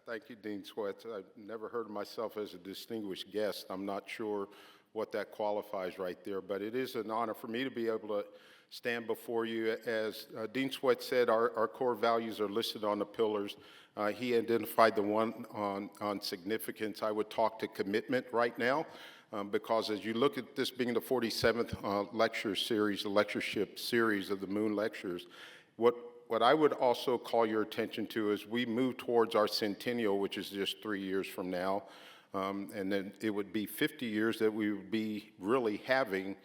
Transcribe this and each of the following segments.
Thank you, Dean Sweats. I've never heard of myself as a distinguished guest. I'm not sure what that qualifies right there, but it is an honor for me to be able to stand before you. As Dean Sweats said, our core values are listed on the pillars. He identified the one on significance. I would talk to commitment right now, because as you look at this being the 47th lecture series, the lectureship series of the Moon Lectures, what I would also call your attention to is we move towards our centennial, which is just 3 years from now, and then it would be 50 years that we would be really having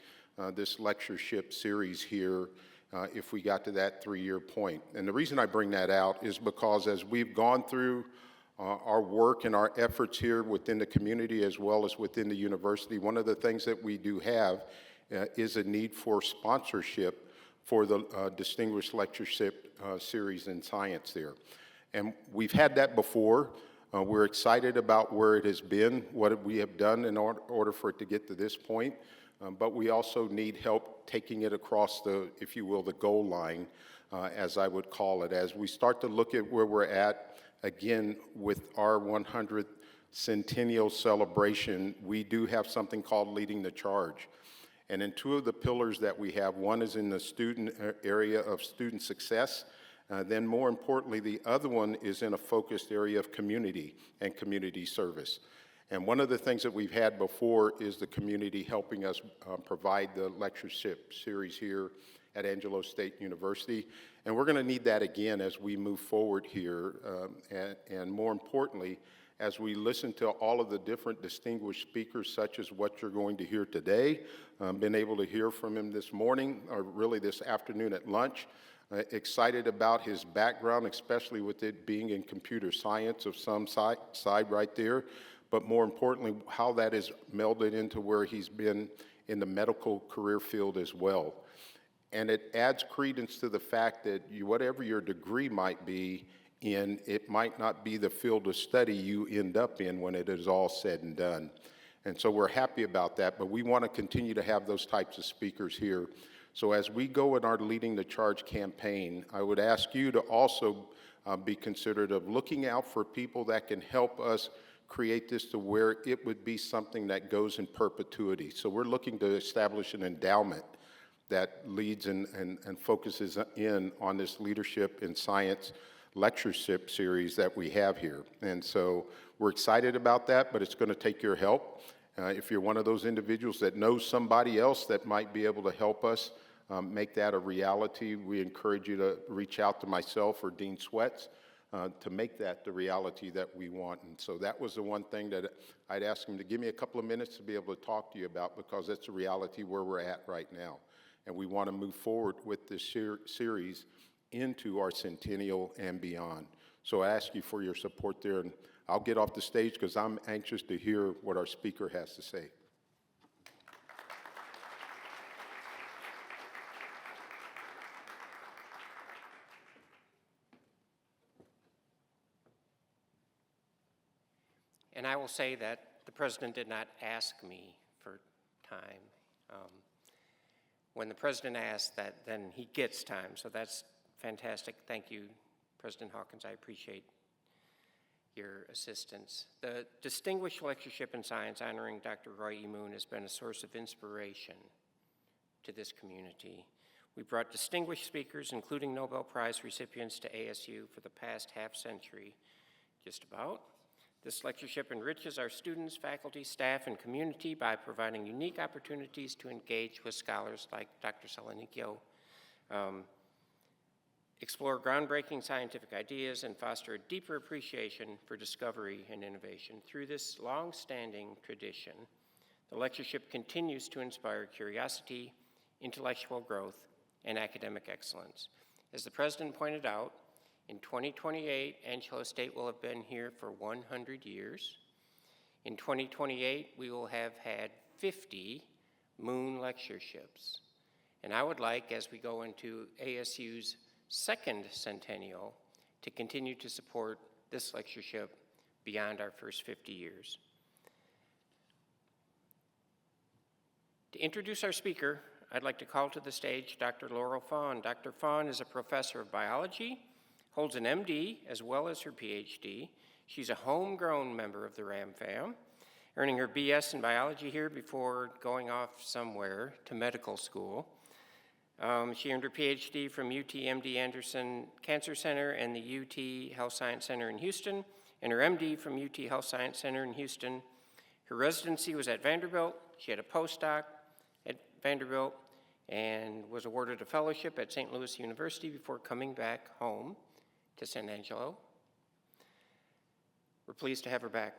this lectureship series here if we got to that 3-year point. And the reason I bring that out is because as we've gone through our work and our efforts here within the community as well as within the university, one of the things that we do have is a need for sponsorship for the Distinguished Lectureship Series in Science there. And we've had that before. We're excited about where it has been, what we have done in order for it to get to this point, but we also need help taking it across the, if you will, the goal line, as I would call it. As we start to look at where we're at, again, with our 100th centennial celebration, we do have something called Leading the Charge. And in 2 of the pillars that we have, one is in the student area of student success. Then more importantly, the other one is in a focused area of community and community service. And one of the things that we've had before is the community helping us provide the lectureship series here at Angelo State University. And we're going to need that again as we move forward here. And more importantly, as we listen to all of the different distinguished speakers, such as what you're going to hear today, been able to hear from him this morning, or really this afternoon at lunch. Excited about his background, especially with it being in computer science of some side right there, but more importantly, how that is melded into where he's been in the medical career field as well. And it adds credence to the fact that whatever your degree might be in, it might not be the field of study you end up in when it is all said and done. And so we're happy about that, but we want to continue to have those types of speakers here. So as we go in our Leading the Charge campaign, I would ask you to also be considerate of looking out for people that can help us create this to where it would be something that goes in perpetuity. So we're looking to establish an endowment that leads and focuses in on this leadership in science lectureship series that we have here. And so we're excited about that, but it's going to take your help. If you're one of those individuals that knows somebody else that might be able to help us make that a reality, we encourage you to reach out to myself or Dean Sweats to make that the reality that we want. And so that was the one thing that I'd ask him to give me a couple of minutes to be able to talk to you about, because that's a reality where we're at right now. And we want to move forward with this series into our centennial and beyond. So I ask you for your support there, and I'll get off the stage because I'm anxious to hear what our speaker has to say. And I will say that the president did not ask me for time. When the president asks that, then he gets time. So that's fantastic. Thank you, President Hawkins. I appreciate your assistance. The Distinguished Lectureship in Science honoring Dr. Roy E. Moon has been a source of inspiration to this community. We brought distinguished speakers, including Nobel Prize recipients, to ASU for the past half century, just about. This lectureship enriches our students, faculty, staff, and community by providing unique opportunities to engage with scholars like Dr. Selanikio, explore groundbreaking scientific ideas, and foster a deeper appreciation for discovery and innovation. Through this long-standing tradition, the lectureship continues to inspire curiosity, intellectual growth, and academic excellence. As the president pointed out, in 2028, Angelo State will have been here for 100 years. In 2028, we will have had 50 Moon lectureships. And I would like, as we go into ASU's second centennial, to continue to support this lectureship beyond our first 50 years. To introduce our speaker, I'd like to call to the stage Dr. Laurel Fawn. Dr. Fawn is a professor of biology, holds an MD as well as her PhD. She's a homegrown member of the Ram fam, earning her BS in biology here before going off somewhere to medical school. She earned her PhD from UT MD Anderson Cancer Center and the UT Health Science Center in Houston, and her MD from UT Health Science Center in Houston. Her residency was at Vanderbilt. She had a postdoc at Vanderbilt and was awarded a fellowship at St. Louis University before coming back home to San Angelo. We're pleased to have her back.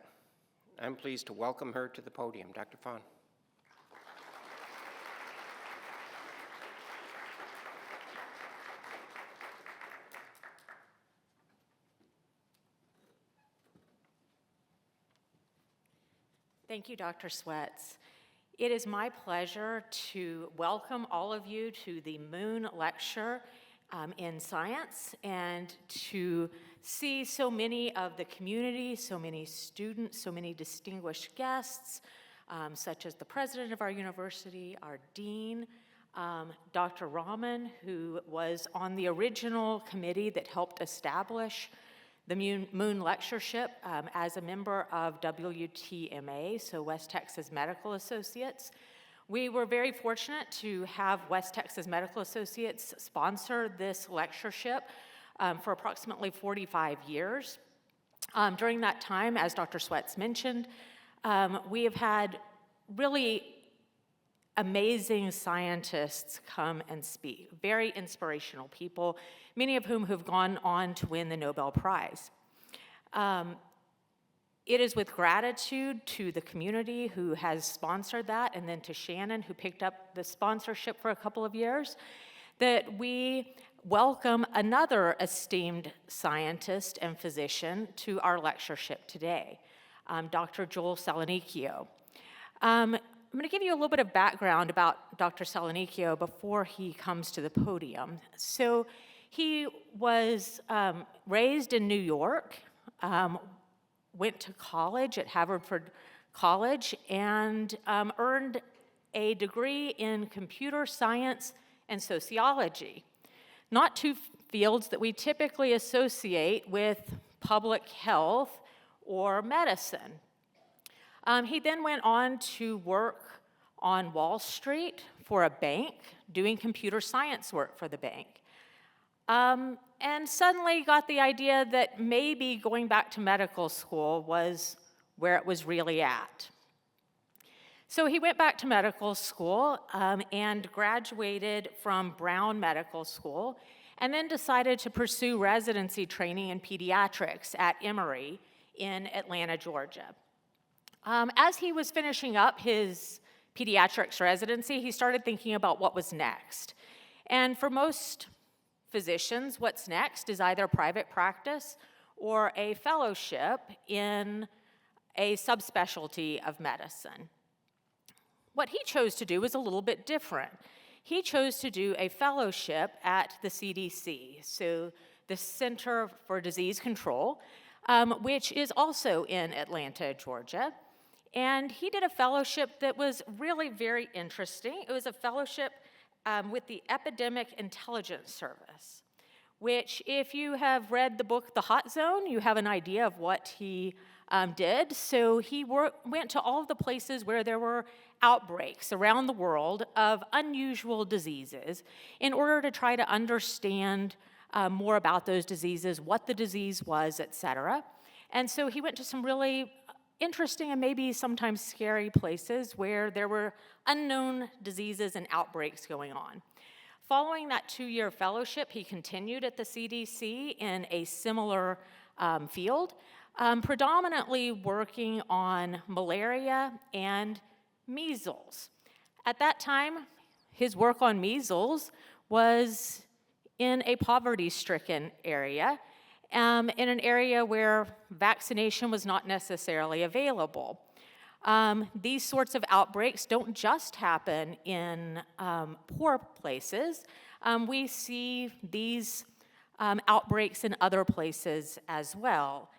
I'm pleased to welcome her to the podium. Dr. Fawn. Thank you, Dr. Sweats. It is my pleasure to welcome all of you to the Moon Lecture in Science, and to see so many of the community, so many students, so many distinguished guests, such as the president of our university, our dean, Dr. Rahman, who was on the original committee that helped establish the Moon Lectureship as a member of WTMA, so West Texas Medical Associates. We were very fortunate to have West Texas Medical Associates sponsor this lectureship for approximately 45 years. During that time, as Dr. Sweats mentioned, we have had really amazing scientists come and speak, very inspirational people, many of whom have gone on to win the Nobel Prize. It is with gratitude to the community who has sponsored that, and then to Shannon, who picked up the sponsorship for a couple of years, that we welcome another esteemed scientist and physician to our lectureship today, Dr. Joel Selanikio. I'm going to give you a little bit of background about Dr. Selanikio before he comes to the podium. So he was raised in New York, went to college at Haverford College, and earned a degree in computer science and sociology. Not two fields that we typically associate with public health or medicine. He then went on to work on Wall Street for a bank, doing computer science work for the bank. And suddenly got the idea that maybe going back to medical school was where it was really at. So he went back to medical school and graduated from Brown Medical School, and then decided to pursue residency training in pediatrics at Emory in Atlanta, Georgia. As he was finishing up his pediatrics residency, he started thinking about what was next. And for most physicians, what's next is either private practice or a fellowship in a subspecialty of medicine. What he chose to do was a little bit different. He chose to do a fellowship at the CDC, so the Center for Disease Control, which is also in Atlanta, Georgia. And he did a fellowship that was really very interesting. It was a fellowship with the Epidemic Intelligence Service, which, if you have read the book The Hot Zone, you have an idea of what he did. So he went to all of the places where there were outbreaks around the world of unusual diseases in order to try to understand more about those diseases, what the disease was, et cetera. And so he went to some really interesting and maybe sometimes scary places where there were unknown diseases and outbreaks going on. Following that 2-year fellowship, he continued at the CDC in a similar field, predominantly working on malaria and measles. At that time, his work on measles was in a poverty-stricken area, in an area where vaccination was not necessarily available. These sorts of outbreaks don't just happen in poor places. We see these outbreaks in other places as well.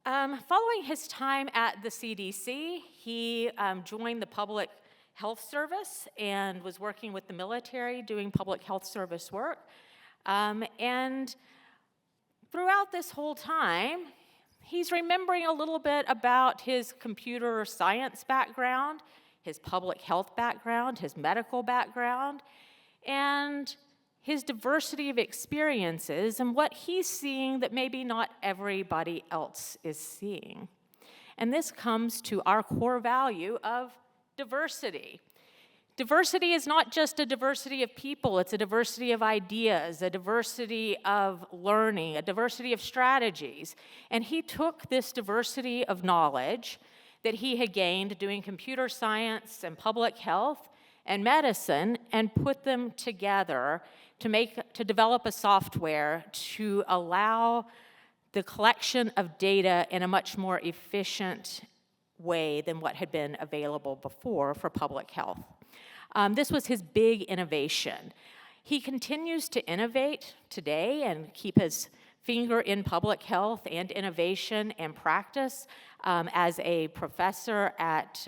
Following his time at the CDC, he joined the Public Health Service and was working with the military doing public health service work. And throughout this whole time, He's remembering a little bit about his computer science background, his public health background, his medical background, and his diversity of experiences and what he's seeing that maybe not everybody else is seeing. And this comes to our core value of diversity. Diversity is not just a diversity of people, it's a diversity of ideas, a diversity of learning, a diversity of strategies. And he took this diversity of knowledge that he had gained doing computer science and public health and medicine and put them together to develop a software to allow the collection of data in a much more efficient way than what had been available before for public health. This was his big innovation. He continues to innovate today and keep his finger in public health and innovation and practice as a professor at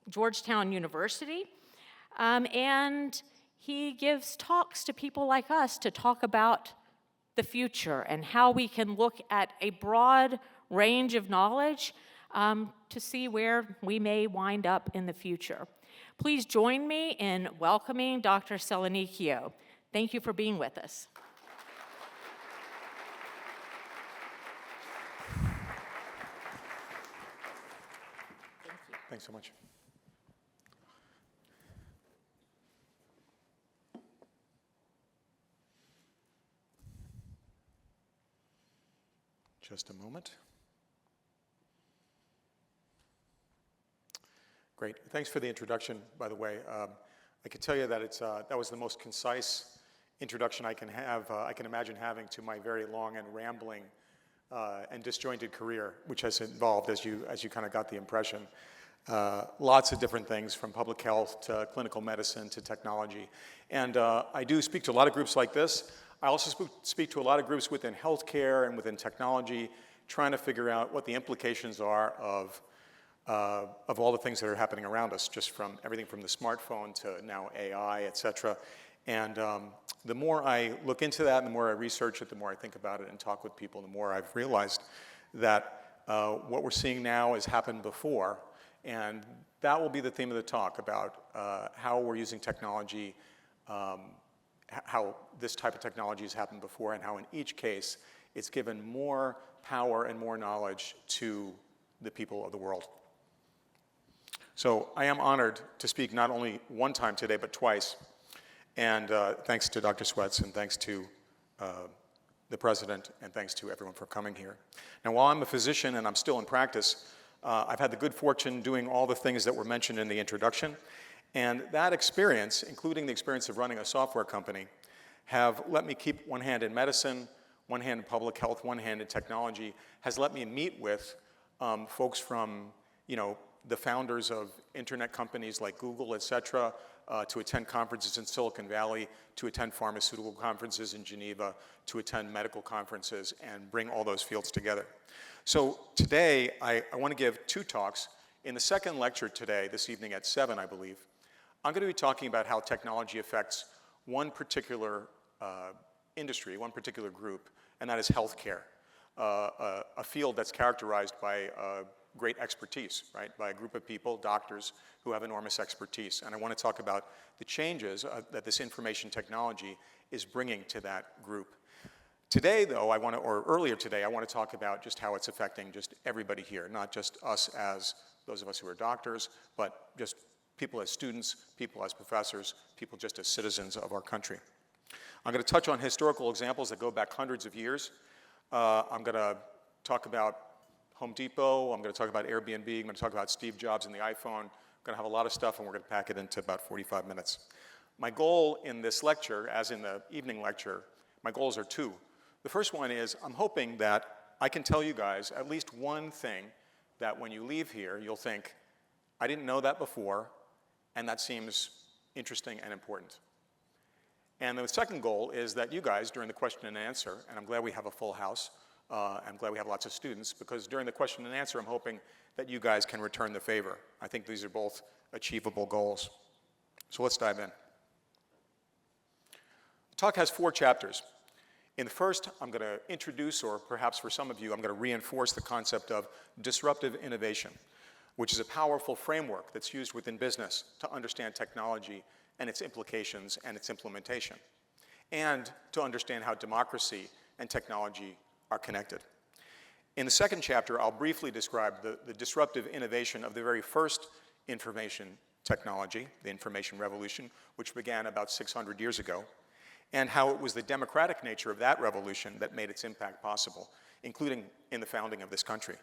Georgetown University. And he gives talks to people like us to talk about the future and how we can look at a broad range of knowledge to see where we may wind up in the future. Please join me in welcoming Dr. Selanikio. Thank you for being with us. Thanks so much. Just a moment. Great. Thanks for the introduction, by the way. I can tell you that that was the most concise introduction I can imagine having to my very long and rambling and disjointed career, which has involved, as you kind of got the impression, lots of different things, from public health to clinical medicine to technology. And I do speak to a lot of groups like this. I also speak to a lot of groups within healthcare and within technology, trying to figure out what the implications are of all the things that are happening around us, just from everything from the smartphone to now AI, et cetera. And the more I look into that, and the more I research it, the more I think about it and talk with people, the more I've realized that what we're seeing now has happened before. And that will be the theme of the talk, about how we're using technology, how this type of technology has happened before, and how in each case it's given more power and more knowledge to the people of the world. So I am honored to speak not only one time today, but twice. And thanks to Dr. Sweats, and thanks to the president, and thanks to everyone for coming here. Now, while I'm a physician and I'm still in practice, I've had the good fortune doing all the things that were mentioned in the introduction. And that experience, including the experience of running a software company, have let me keep one hand in medicine, one hand in public health, one hand in technology, has let me meet with folks from, the founders of internet companies like Google, et cetera, to attend conferences in Silicon Valley, to attend pharmaceutical conferences in Geneva, to attend medical conferences, and bring all those fields together. So today, I want to give two talks. In the second lecture today, this evening at 7, I believe, I'm going to be talking about how technology affects one particular industry, one particular group, and that is healthcare, a field that's characterized by great expertise, right? By a group of people, doctors, who have enormous expertise. And I want to talk about the changes that this information technology is bringing to that group. Today, though, earlier today, I want to talk about just how it's affecting just everybody here, not just us as those of us who are doctors, but just people as students, people as professors, people just as citizens of our country. I'm going to touch on historical examples that go back hundreds of years. I'm going to talk about Home Depot. I'm going to talk about Airbnb. I'm going to talk about Steve Jobs and the iPhone. I'm going to have a lot of stuff, and we're going to pack it into about 45 minutes. My goal in this lecture, as in the evening lecture, my goals are two. The first one is I'm hoping that I can tell you guys at least one thing that when you leave here, you'll think, I didn't know that before, and that seems interesting and important. And the second goal is that you guys, during the question and answer, and I'm glad we have a full house, I'm glad we have lots of students, because during the question and answer, I'm hoping that you guys can return the favor. I think these are both achievable goals. So let's dive in. The talk has 4 chapters. In the first, I'm going to introduce, or perhaps for some of you, I'm going to reinforce the concept of disruptive innovation, which is a powerful framework that's used within business to understand technology and its implications and its implementation, and to understand how democracy and technology are connected. In the second chapter, I'll briefly describe the disruptive innovation of the very first information technology, the information revolution, which began about 600 years ago, and how it was the democratic nature of that revolution that made its impact possible, including in the founding of this country.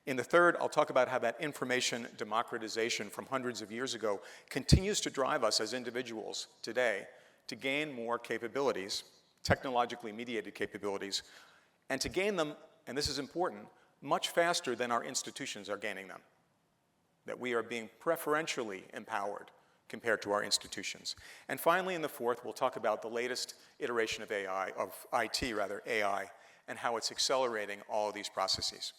In the third, I'll talk about how that information democratization from hundreds of years ago continues to drive us as individuals today to gain more capabilities, technologically mediated capabilities, and to gain them, and this is important, much faster than our institutions are gaining them. That we are being preferentially empowered compared to our institutions. And finally, in the fourth, we'll talk about the latest iteration of AI, of IT rather, AI, and how it's accelerating all of these processes.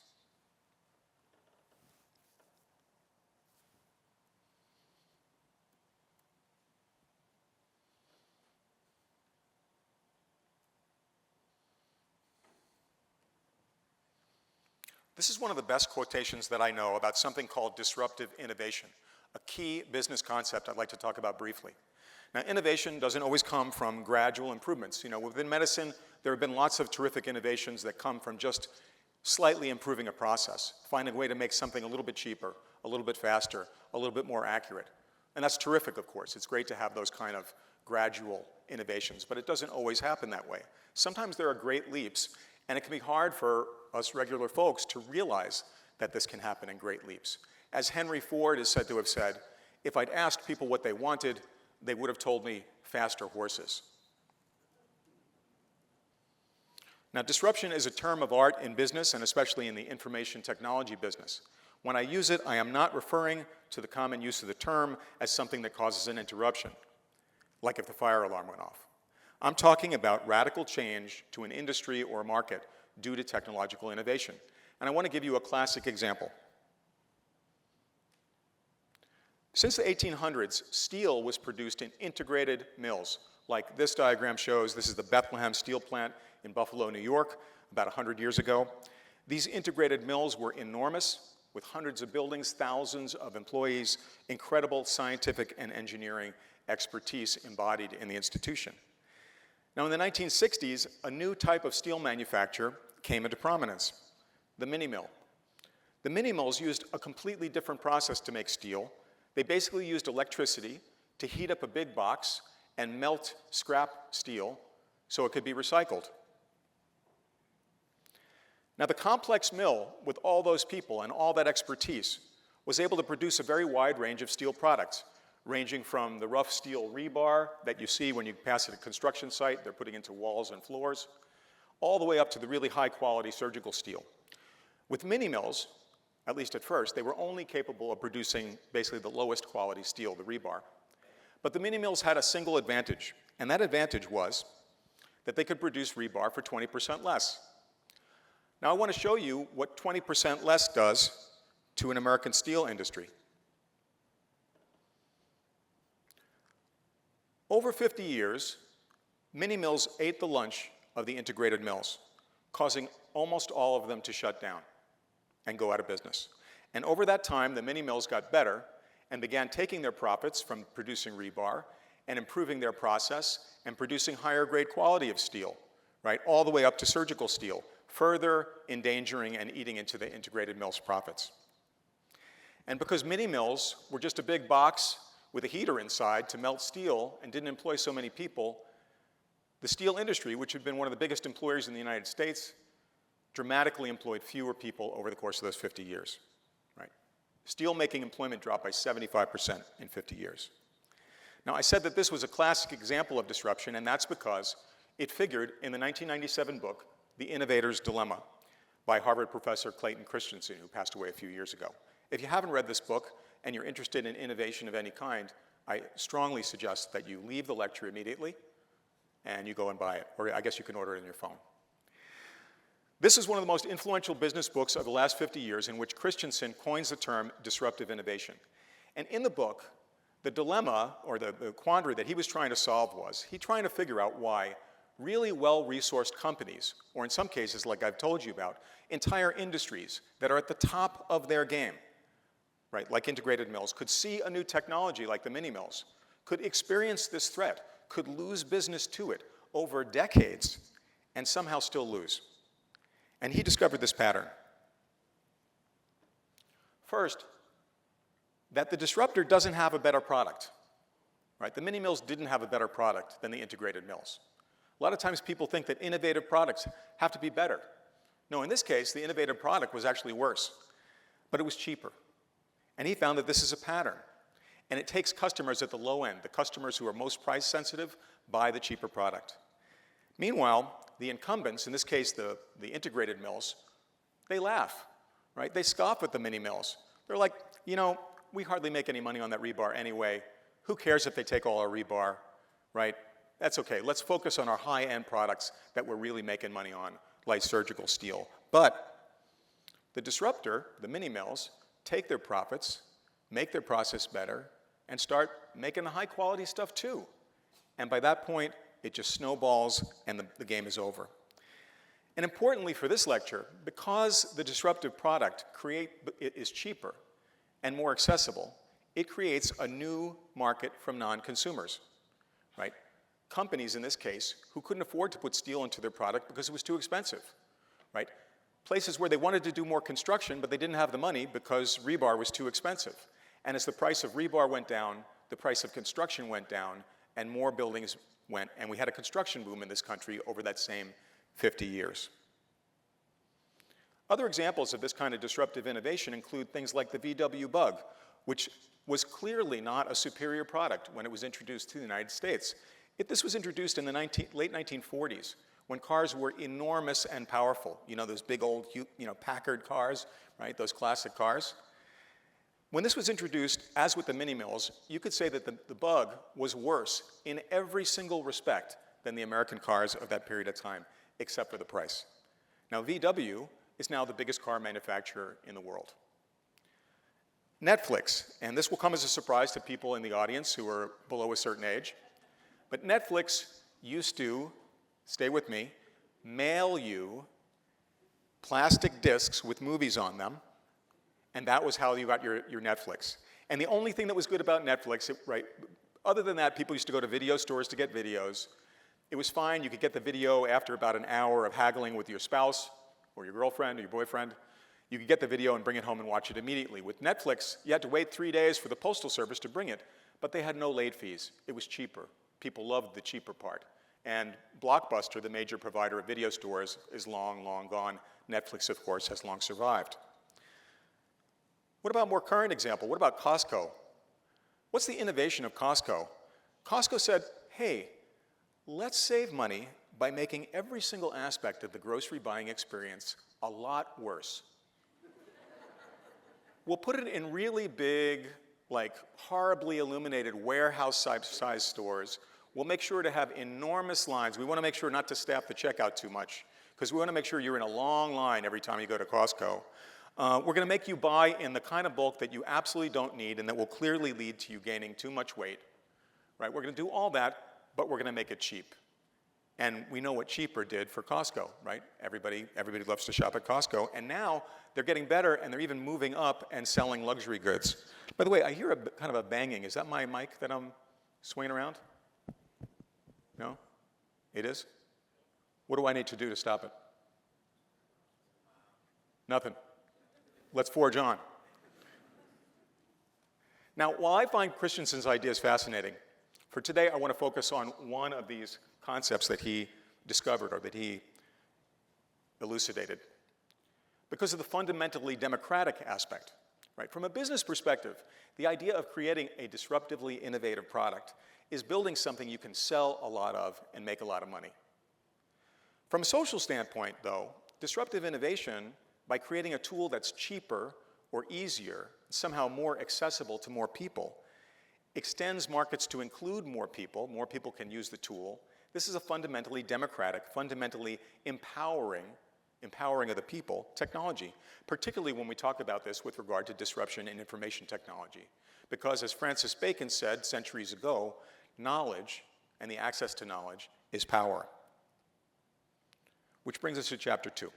This is one of the best quotations that I know about something called disruptive innovation, a key business concept I'd like to talk about briefly. Now, innovation doesn't always come from gradual improvements. You know, within medicine, there have been lots of terrific innovations that come from just slightly improving a process, finding a way to make something a little bit cheaper, a little bit faster, a little bit more accurate. And that's terrific, of course. It's great to have those kind of gradual innovations, but it doesn't always happen that way. Sometimes there are great leaps, and it can be hard for us regular folks to realize that this can happen in great leaps. As Henry Ford is said to have said, if I'd asked people what they wanted, they would have told me faster horses. Now, disruption is a term of art in business, and especially in the information technology business. When I use it, I am not referring to the common use of the term as something that causes an interruption, like if the fire alarm went off. I'm talking about radical change to an industry or a market due to technological innovation. And I want to give you a classic example. Since the 1800s, steel was produced in integrated mills. Like this diagram shows, this is the Bethlehem steel plant in Buffalo, New York, about 100 years ago. These integrated mills were enormous, with hundreds of buildings, thousands of employees, incredible scientific and engineering expertise embodied in the institution. Now, in the 1960s, a new type of steel manufacture came into prominence, the mini mill. The mini mills used a completely different process to make steel. They basically used electricity to heat up a big box and melt scrap steel so it could be recycled. Now, the complex mill, with all those people and all that expertise, was able to produce a very wide range of steel products, ranging from the rough steel rebar that you see when you pass at a construction site, they're putting into walls and floors, all the way up to the really high-quality surgical steel. With mini mills, at least at first, they were only capable of producing basically the lowest quality steel, the rebar. But the mini mills had a single advantage, and that advantage was that they could produce rebar for 20% less. Now, I want to show you what 20% less does to an American steel industry. Over 50 years, mini mills ate the lunch of the integrated mills, causing almost all of them to shut down and go out of business. And over that time, the mini mills got better and began taking their profits from producing rebar and improving their process and producing higher grade quality of steel, right, all the way up to surgical steel, further endangering and eating into the integrated mills' profits. And because mini mills were just a big box with a heater inside to melt steel and didn't employ so many people, the steel industry, which had been one of the biggest employers in the United States, dramatically employed fewer people over the course of those 50 years. Right? Steel-making employment dropped by 75% in 50 years. Now, I said that this was a classic example of disruption, and that's because it figured in the 1997 book, The Innovator's Dilemma, by Harvard professor Clayton Christensen, who passed away a few years ago. If you haven't read this book and you're interested in innovation of any kind, I strongly suggest that you leave the lecture immediately and you go and buy it, or I guess you can order it on your phone. This is one of the most influential business books of the last 50 years in which Christensen coins the term disruptive innovation. And in the book, the dilemma, or the quandary that he was trying to solve was, he trying to figure out why really well-resourced companies, or in some cases, like I've told you about, entire industries that are at the top of their game, right, like integrated mills, could see a new technology like the mini mills, could experience this threat, could lose business to it over decades, and somehow still lose. And he discovered this pattern. First, that the disruptor doesn't have a better product, right? The mini mills didn't have a better product than the integrated mills. A lot of times people think that innovative products have to be better. No, in this case, the innovative product was actually worse, but it was cheaper. And he found that this is a pattern. And it takes customers at the low end, the customers who are most price sensitive, buy the cheaper product. Meanwhile, the incumbents, in this case the integrated mills, they laugh, right? They scoff at the mini mills. They're like, you know, we hardly make any money on that rebar anyway. Who cares if they take all our rebar, right? That's okay. Let's focus on our high-end products that we're really making money on, like surgical steel. But the disruptor, the mini mills, take their profits, make their process better, and start making the high-quality stuff too. And by that point, it just snowballs and the game is over. And importantly for this lecture, because the disruptive product is cheaper and more accessible, it creates a new market from non-consumers, right? Companies, in this case, who couldn't afford to put steel into their product because it was too expensive, right? Places where they wanted to do more construction, but they didn't have the money because rebar was too expensive. And as the price of rebar went down, the price of construction went down, and more buildings went, and we had a construction boom in this country over that same 50 years. Other examples of this kind of disruptive innovation include things like the VW Bug, which was clearly not a superior product when it was introduced to the United States. This was introduced in the late 1940s, when cars were enormous and powerful. You know, those big old, Packard cars, right, those classic cars. When this was introduced, as with the mini mills, you could say that the Bug was worse in every single respect than the American cars of that period of time, except for the price. Now, VW is now the biggest car manufacturer in the world. Netflix, and this will come as a surprise to people in the audience who are below a certain age, but Netflix used to, stay with me, mail you plastic discs with movies on them, and that was how you got your Netflix. And the only thing that was good about Netflix, right, other than that, people used to go to video stores to get videos. It was fine, you could get the video after about an hour of haggling with your spouse, or your girlfriend, or your boyfriend. You could get the video and bring it home and watch it immediately. With Netflix, you had to wait 3 days for the postal service to bring it, but they had no late fees. It was cheaper. People loved the cheaper part. And Blockbuster, the major provider of video stores, is long, long gone. Netflix, of course, has long survived. What about a more current example? What about Costco? What's the innovation of Costco? Costco said, hey, let's save money by making every single aspect of the grocery buying experience a lot worse. We'll put it in really big, like horribly illuminated warehouse-sized stores. We'll make sure to have enormous lines. We want to make sure not to staff the checkout too much, because we want to make sure you're in a long line every time you go to Costco. We're going to make you buy in the kind of bulk that you absolutely don't need and that will clearly lead to you gaining too much weight. Right? We're going to do all that, but we're going to make it cheap. And we know what cheaper did for Costco, right? Everybody loves to shop at Costco. And now they're getting better, and they're even moving up and selling luxury goods. By the way, I hear kind of a banging. Is that my mic that I'm swinging around? No? It is? What do I need to do to stop it? Nothing. Let's forge on. Now, while I find Christensen's ideas fascinating, for today I want to focus on one of these concepts that he discovered or that he elucidated because of the fundamentally democratic aspect. Right? From a business perspective, the idea of creating a disruptively innovative product is building something you can sell a lot of and make a lot of money. From a social standpoint, though, disruptive innovation, by creating a tool that's cheaper or easier, somehow more accessible to more people, extends markets to include more people can use the tool. This is a fundamentally democratic, fundamentally empowering of the people technology, particularly when we talk about this with regard to disruption in information technology. Because as Francis Bacon said centuries ago, knowledge and the access to knowledge is power. Which brings us to chapter 2.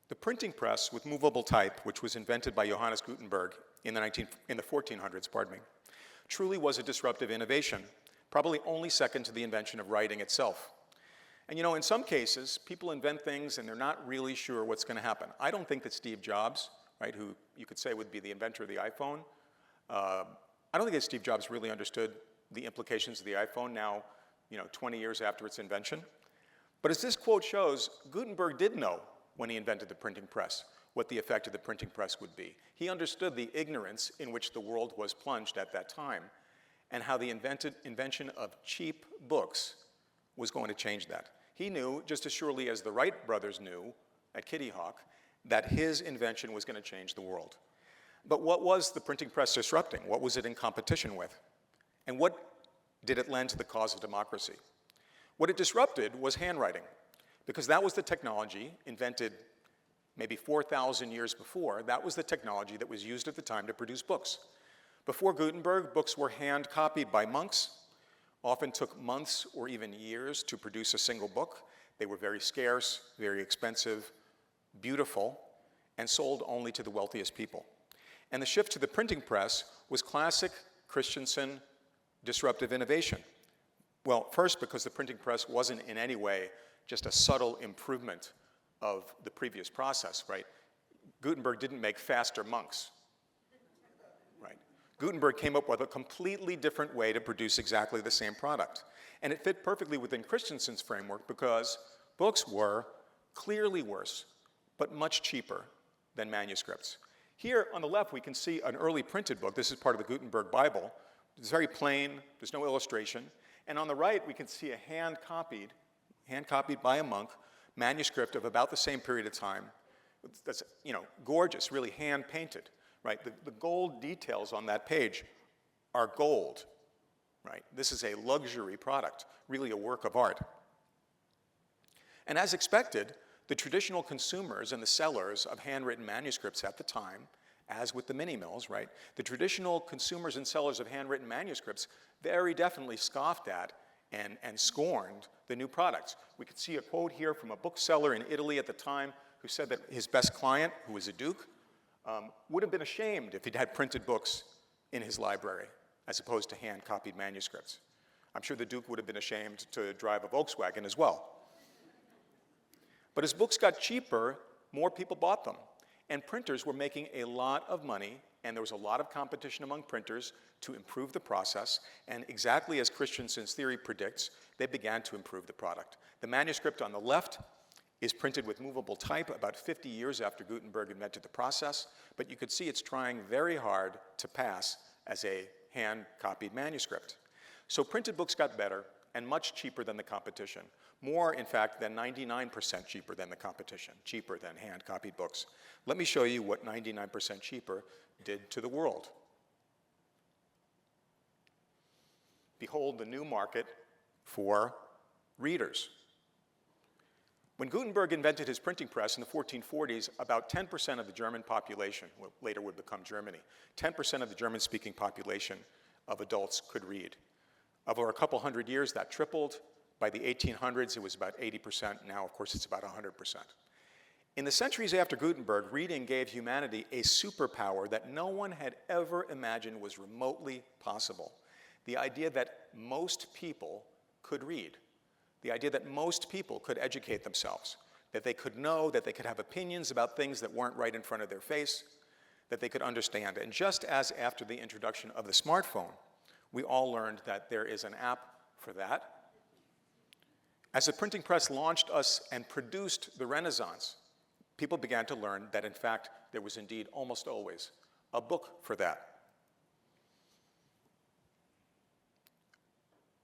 The printing press with movable type, which was invented by Johannes Gutenberg in the 1400s, truly was a disruptive innovation, probably only second to the invention of writing itself. And in some cases, people invent things and they're not really sure what's going to happen. I don't think that Steve Jobs, right, who you could say would be the inventor of the iPhone, I don't think that Steve Jobs really understood the implications of the iPhone now, 20 years after its invention. But as this quote shows, Gutenberg did know when he invented the printing press what the effect of the printing press would be. He understood the ignorance in which the world was plunged at that time and how the invention of cheap books was going to change that. He knew, just as surely as the Wright brothers knew at Kitty Hawk, that his invention was going to change the world. But what was the printing press disrupting? What was it in competition with? And what did it lend to the cause of democracy? What it disrupted was handwriting, because that was the technology invented maybe 4,000 years before. That was the technology that was used at the time to produce books. Before Gutenberg, books were hand copied by monks, often took months or even years to produce a single book. They were very scarce, very expensive, beautiful, and sold only to the wealthiest people. And the shift to the printing press was classic Christensen disruptive innovation. Well, first, because the printing press wasn't in any way just a subtle improvement of the previous process, right? Gutenberg didn't make faster monks, right? Gutenberg came up with a completely different way to produce exactly the same product. And it fit perfectly within Christensen's framework because books were clearly worse, but much cheaper than manuscripts. Here on the left, we can see an early printed book. This is part of the Gutenberg Bible. It's very plain, there's no illustration. And on the right, we can see a hand-copied by a monk, manuscript of about the same period of time. That's, gorgeous, really hand-painted, right? The gold details on that page are gold, right? This is a luxury product, really a work of art. And as expected, the traditional consumers and the sellers of handwritten manuscripts at the time, as with the mini-mills, right? The traditional consumers and sellers of handwritten manuscripts very definitely scoffed at and scorned the new products. We could see a quote here from a bookseller in Italy at the time who said that his best client, who was a duke, would have been ashamed if he'd had printed books in his library as opposed to hand-copied manuscripts. I'm sure the duke would have been ashamed to drive a Volkswagen as well. But as books got cheaper, more people bought them. And printers were making a lot of money, and there was a lot of competition among printers to improve the process. And exactly as Christensen's theory predicts, they began to improve the product. The manuscript on the left is printed with movable type about 50 years after Gutenberg invented the process, but you could see it's trying very hard to pass as a hand-copied manuscript. So printed books got better and much cheaper than the competition. More, in fact, than 99% cheaper than the competition, cheaper than hand-copied books. Let me show you what 99% cheaper did to the world. Behold the new market for readers. When Gutenberg invented his printing press in the 1440s, about 10% of the German population, what later would become Germany, 10% of the German-speaking population of adults could read. Over a couple hundred years, that tripled. By the 1800s, it was about 80%. Now, of course, it's about 100%. In the centuries after Gutenberg, reading gave humanity a superpower that no one had ever imagined was remotely possible. The idea that most people could read. The idea that most people could educate themselves. That they could know, that they could have opinions about things that weren't right in front of their face, that they could understand. And just as after the introduction of the smartphone, we all learned that there is an app for that. As the printing press launched us and produced the Renaissance, people began to learn that, in fact, there was indeed almost always a book for that.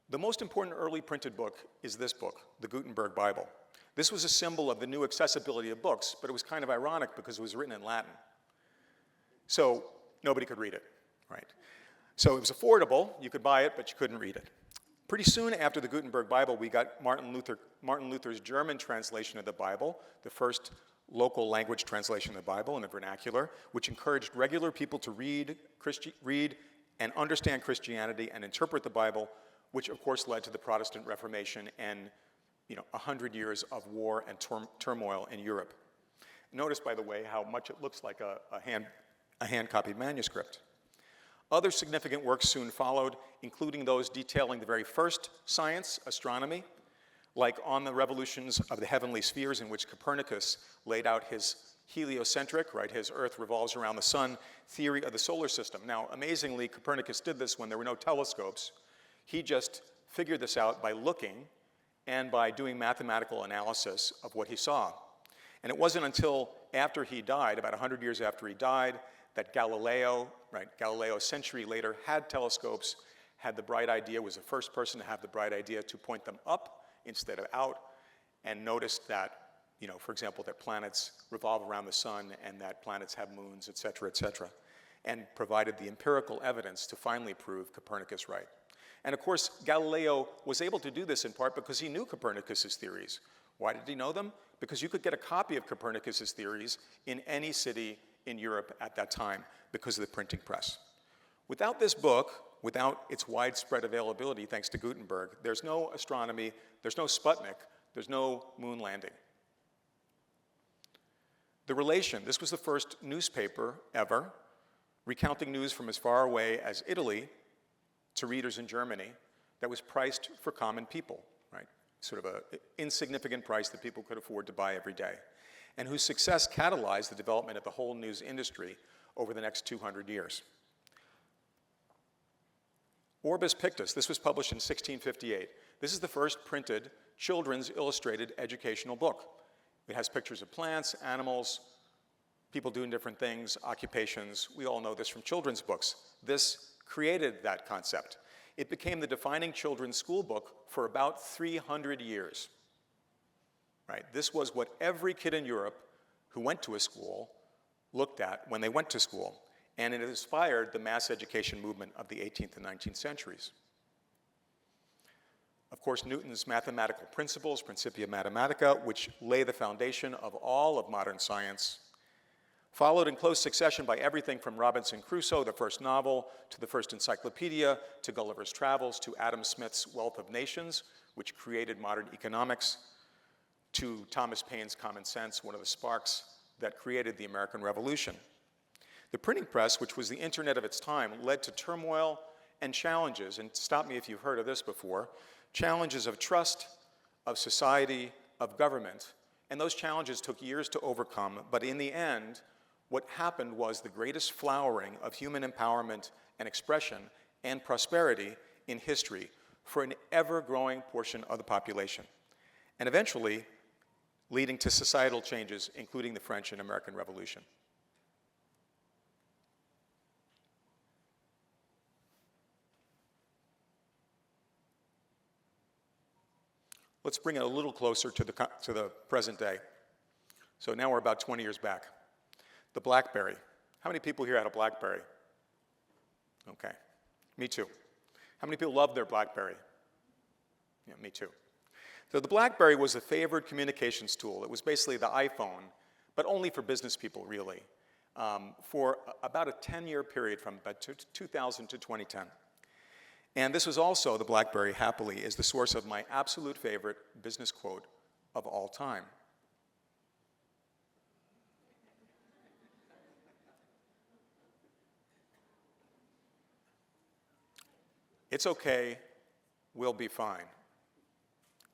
The most important early printed book is this book, the Gutenberg Bible. This was a symbol of the new accessibility of books, but it was kind of ironic because it was written in Latin. So nobody could read it, right? So it was affordable, you could buy it, but you couldn't read it. Pretty soon after the Gutenberg Bible, we got Martin Luther's German translation of the Bible, the first local language translation of the Bible in the vernacular, which encouraged regular people to read and understand Christianity and interpret the Bible, which of course led to the Protestant Reformation and 100 years of war and turmoil in Europe. Notice, by the way, how much it looks like a hand-copied manuscript. Other significant works soon followed, including those detailing the very first science, astronomy, like On the Revolutions of the Heavenly Spheres, in which Copernicus laid out his heliocentric, right, his Earth revolves around the sun, theory of the solar system. Now, amazingly, Copernicus did this when there were no telescopes. He just figured this out by looking and by doing mathematical analysis of what he saw. And it wasn't until after he died, about 100 years after he died, that Galileo, a century later, had telescopes, had the bright idea, was the first person to have the bright idea to point them up instead of out, and noticed that, for example, that planets revolve around the sun and that planets have moons, et cetera, and provided the empirical evidence to finally prove Copernicus right. And of course, Galileo was able to do this in part because he knew Copernicus's theories. Why did he know them? Because you could get a copy of Copernicus's theories in any city in Europe at that time because of the printing press. Without this book, without its widespread availability, thanks to Gutenberg, there's no astronomy, there's no Sputnik, there's no moon landing. The Relation, this was the first newspaper ever, recounting news from as far away as Italy to readers in Germany, that was priced for common people, right? Sort of an insignificant price that people could afford to buy every day, and whose success catalyzed the development of the whole news industry over the next 200 years. Orbis Pictus, this was published in 1658. This is the first printed children's illustrated educational book. It has pictures of plants, animals, people doing different things, occupations. We all know this from children's books. This created that concept. It became the defining children's school book for about 300 years. Right? This was what every kid in Europe who went to a school looked at when they went to school, and it inspired the mass education movement of the 18th and 19th centuries. Of course, Newton's mathematical principles, Principia Mathematica, which lay the foundation of all of modern science, followed in close succession by everything from Robinson Crusoe, the first novel, to the first encyclopedia, to Gulliver's Travels, to Adam Smith's Wealth of Nations, which created modern economics, to Thomas Paine's Common Sense, one of the sparks that created the American Revolution. The printing press, which was the internet of its time, led to turmoil and challenges, and stop me if you've heard of this before, challenges of trust, of society, of government, and those challenges took years to overcome, but in the end, what happened was the greatest flowering of human empowerment and expression and prosperity in history for an ever-growing portion of the population, and eventually leading to societal changes, including the French and American Revolution. Let's bring it a little closer to the present day. So now we're about 20 years back. The BlackBerry. How many people here had a BlackBerry? Okay, me too. How many people love their BlackBerry? Yeah, me too. So the BlackBerry was a favored communications tool. It was basically the iPhone, but only for business people, really, for about a 10-year period from about 2000 to 2010. And this was also, the BlackBerry, happily, is the source of my absolute favorite business quote of all time. It's okay, we'll be fine.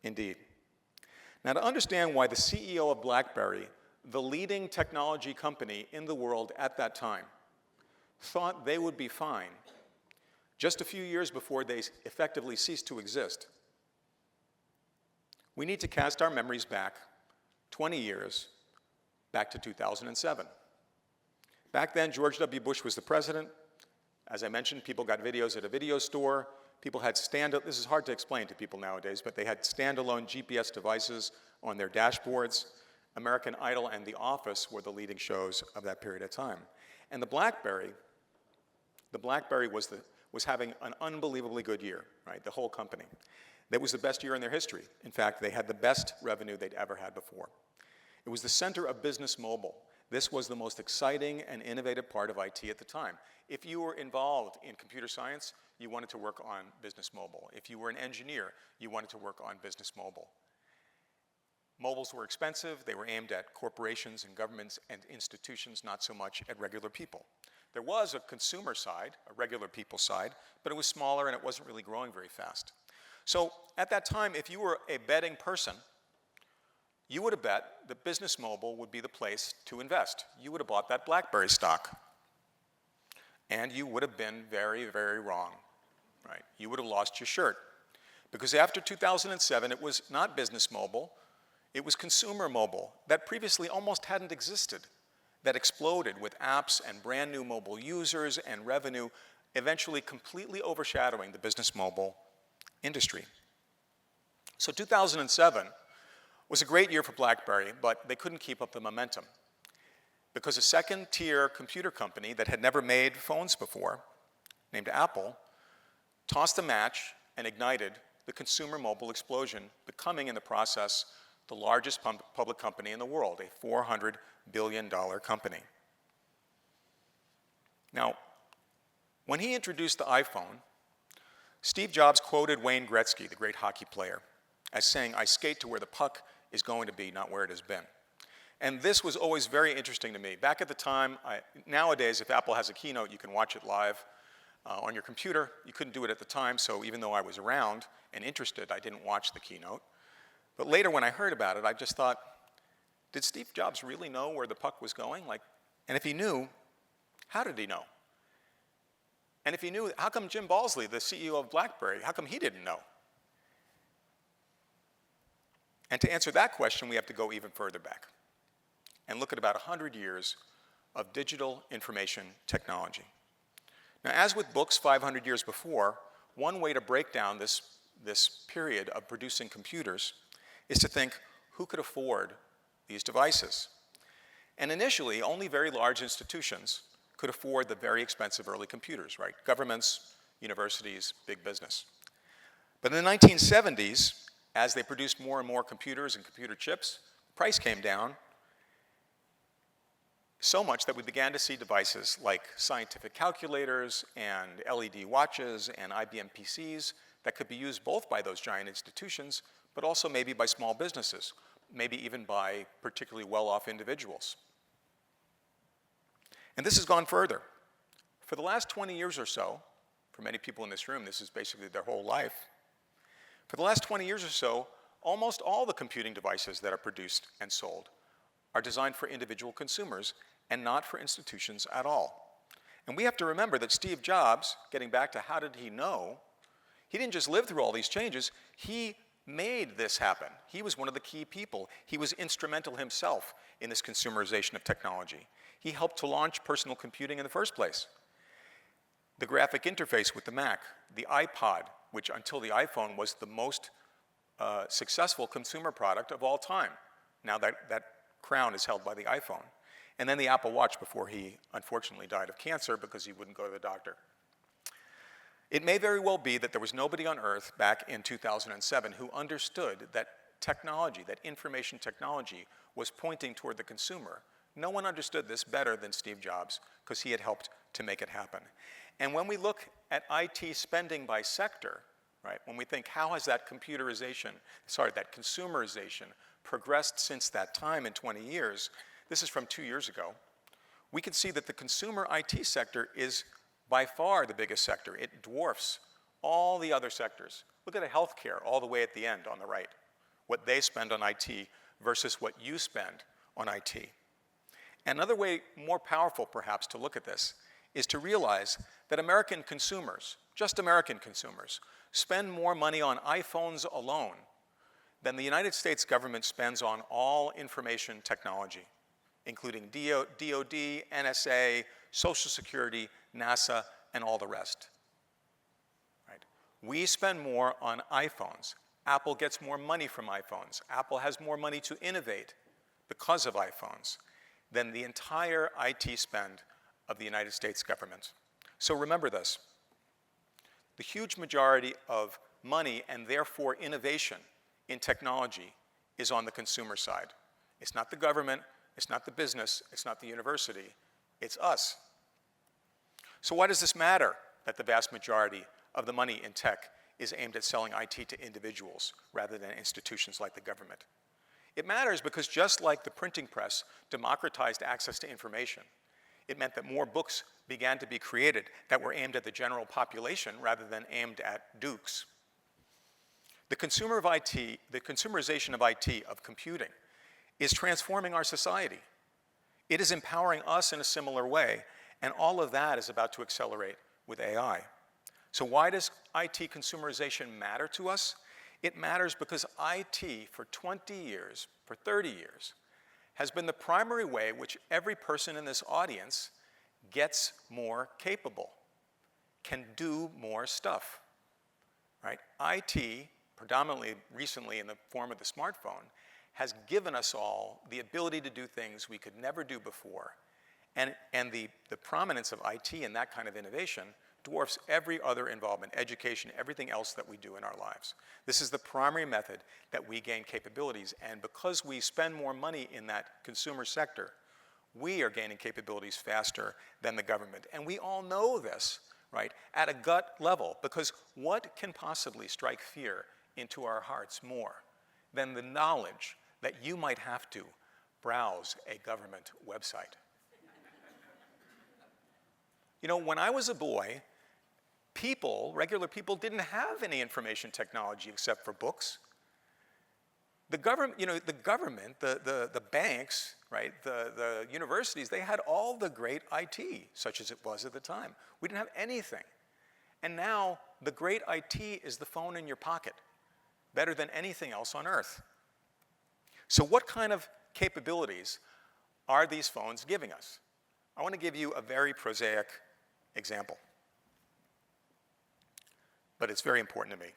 Indeed. Now, to understand why the CEO of BlackBerry, the leading technology company in the world at that time, thought they would be fine just a few years before they effectively ceased to exist, we need to cast our memories back 20 years, back to 2007. Back then, George W. Bush was the president. As I mentioned, people got videos at a video store. People had this is hard to explain to people nowadays, but they had standalone GPS devices on their dashboards. American Idol and The Office were the leading shows of that period of time. And the BlackBerry was having an unbelievably good year, right? The whole company. That was the best year in their history. In fact, they had the best revenue they'd ever had before. It was the center of business mobile. This was the most exciting and innovative part of IT at the time. If you were involved in computer science, you wanted to work on business mobile. If you were an engineer, you wanted to work on business mobile. Mobiles were expensive. They were aimed at corporations and governments and institutions, not so much at regular people. There was a consumer side, a regular people side, but it was smaller and it wasn't really growing very fast. So at that time, if you were a betting person, you would have bet that business mobile would be the place to invest. You would have bought that BlackBerry stock. And you would have been very, very wrong, right? You would have lost your shirt. Because after 2007, it was not business mobile, it was consumer mobile that previously almost hadn't existed, that exploded with apps and brand new mobile users and revenue, eventually completely overshadowing the business mobile industry. So 2007 was a great year for BlackBerry, but they couldn't keep up the momentum because a second-tier computer company that had never made phones before, named Apple, tossed a match and ignited the consumer mobile explosion, becoming in the process the largest public company in the world, a $400 billion company. Now, when he introduced the iPhone, Steve Jobs quoted Wayne Gretzky, the great hockey player, as saying, "I skate to where the puck is going to be, not where it has been." And this was always very interesting to me. Back at the time, nowadays, if Apple has a keynote, you can watch it live on your computer. You couldn't do it at the time, so even though I was around and interested, I didn't watch the keynote. But later when I heard about it, I just thought, did Steve Jobs really know where the puck was going? And if he knew, how did he know? And if he knew, how come Jim Balsley, the CEO of BlackBerry, how come he didn't know? And to answer that question, we have to go even further back and look at about 100 years of digital information technology. Now, as with books 500 years before, one way to break down this period of producing computers is to think, who could afford these devices? And initially, only very large institutions could afford the very expensive early computers, right? Governments, universities, big business. But in the 1970s, as they produced more and more computers and computer chips, the price came down so much that we began to see devices like scientific calculators and LED watches and IBM PCs that could be used both by those giant institutions, but also maybe by small businesses, maybe even by particularly well-off individuals. And this has gone further. For the last 20 years or so, for many people in this room, this is basically their whole life. For the last 20 years or so, almost all the computing devices that are produced and sold are designed for individual consumers and not for institutions at all. And we have to remember that Steve Jobs, getting back to how did he know, he didn't just live through all these changes, he made this happen. He was one of the key people. He was instrumental himself in this consumerization of technology. He helped to launch personal computing in the first place. The graphic interface with the Mac, the iPod, which until the iPhone was the most successful consumer product of all time. Now that crown is held by the iPhone. And then the Apple Watch before he unfortunately died of cancer because he wouldn't go to the doctor. It may very well be that there was nobody on earth back in 2007 who understood that technology, that information technology, was pointing toward the consumer. No one understood this better than Steve Jobs because he had helped to make it happen. And when we look at IT spending by sector, right, when we think how has that consumerization progressed since that time in 20 years, this is from 2 years ago, we can see that the consumer IT sector is by far the biggest sector. It dwarfs all the other sectors. Look at the healthcare all the way at the end on the right, what they spend on IT versus what you spend on IT. Another way, more powerful perhaps, to look at this is to realize that American consumers, just American consumers, spend more money on iPhones alone than the United States government spends on all information technology, including DOD, NSA, Social Security, NASA, and all the rest. Right? We spend more on iPhones. Apple gets more money from iPhones. Apple has more money to innovate because of iPhones than the entire IT spend of the United States government. So remember this. The huge majority of money and therefore innovation in technology is on the consumer side. It's not the government, it's not the business, it's not the university, it's us. So why does this matter that the vast majority of the money in tech is aimed at selling IT to individuals rather than institutions like the government? It matters because just like the printing press democratized access to information, it meant that more books began to be created that were aimed at the general population rather than aimed at dukes. The consumerization of IT, of computing, is transforming our society. It is empowering us in a similar way, and all of that is about to accelerate with AI. So why does IT consumerization matter to us? It matters because IT for 20 years, for 30 years, has been the primary way which every person in this audience gets more capable, can do more stuff, right? IT, predominantly recently in the form of the smartphone, has given us all the ability to do things we could never do before. And the prominence of IT in that kind of innovation dwarfs every other involvement, education, everything else that we do in our lives. This is the primary method that we gain capabilities, and because we spend more money in that consumer sector, we are gaining capabilities faster than the government. And we all know this, right, at a gut level, because what can possibly strike fear into our hearts more than the knowledge that you might have to browse a government website? You know, when I was a boy, regular people didn't have any information technology except for books. The government, the banks, right, the universities, they had all the great IT, such as it was at the time. We didn't have anything. And now the great IT is the phone in your pocket, better than anything else on earth. So what kind of capabilities are these phones giving us? I want to give you a very prosaic example, but it's very important to me.